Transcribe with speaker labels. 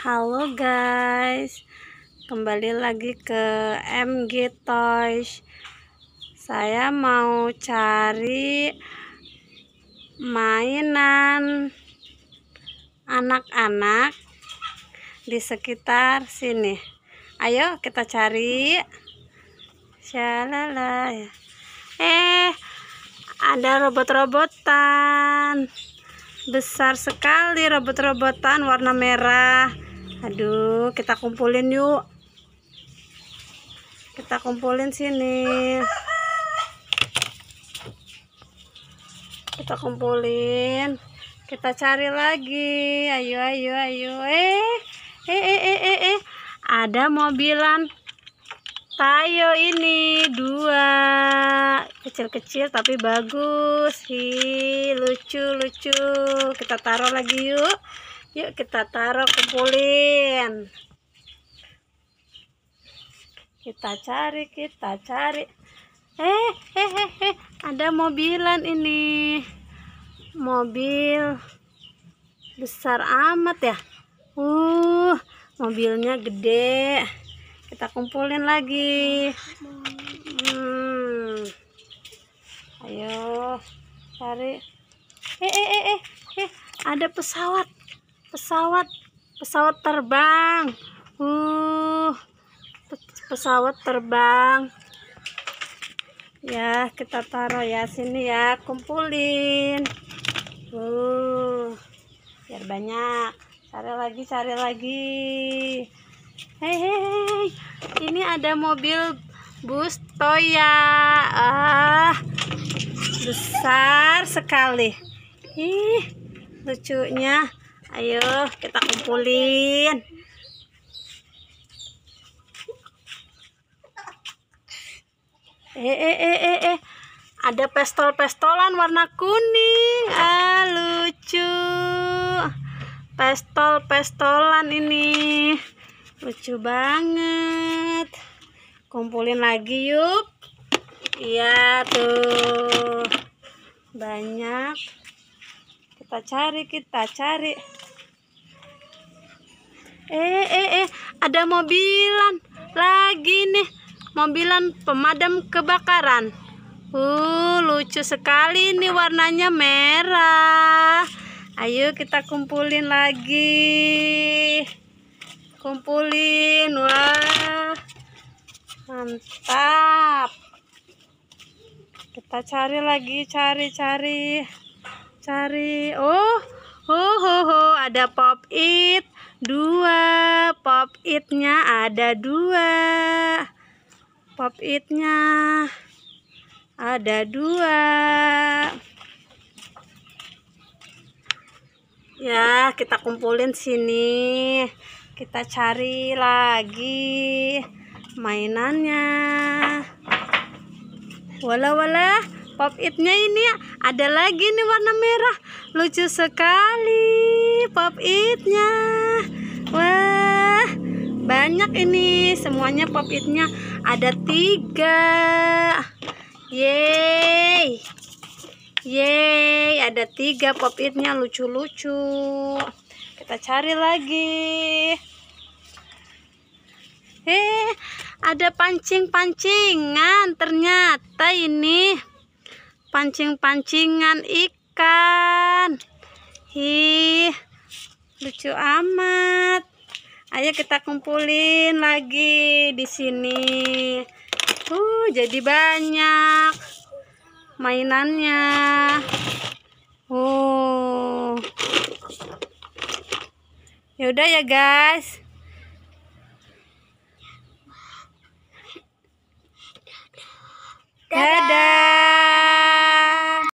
Speaker 1: Halo guys, kembali lagi ke MG Toys. Saya mau cari mainan anak-anak di sekitar sini. Ayo kita cari. Shalala. Ada robot-robotan. Besar sekali robot-robotan warna merah. Aduh, kita kumpulin yuk. Kita kumpulin sini. Kita kumpulin. Kita cari lagi. Ayo. Ada mobilan Tayo ini 2 kecil-kecil tapi bagus. Lucu. Kita taruh lagi yuk. Yuk kita taruh, kumpulin. Kita cari. Ada mobilan ini. Mobil besar amat ya. Mobilnya gede. Kita kumpulin lagi. Ayo cari. Ada pesawat terbang. Pesawat terbang. Ya, kita taruh ya sini ya, kumpulin. Biar banyak. Cari lagi. Hei, ini ada mobil bus Toya. Besar sekali. Lucunya. Ayo kita kumpulin. Ada pistol-pistolan warna kuning. Lucu. Pistol-pistolan ini. Lucu banget. Kumpulin lagi yuk. Iya tuh. Banyak. Kita cari. Ada mobilan lagi nih. Mobilan pemadam kebakaran. Lucu sekali ini, warnanya merah. Ayo kita kumpulin lagi. Wah, mantap. Kita cari lagi. Ada pop it 2. Pop itnya ada 2. Ya, kita kumpulin sini. Kita cari lagi mainannya. Wala, pop itnya ini ada lagi nih warna merah. Lucu sekali pop itnya. Wah, banyak ini. Semuanya pop itnya ada 3. Yeay, ada 3 pop itnya, lucu-lucu. Kita cari lagi. Ada pancing-pancingan. Ternyata ini pancing-pancingan ikan. Lucu amat. Ayo kita kumpulin lagi di sini. Jadi banyak mainannya. Yaudah ya guys.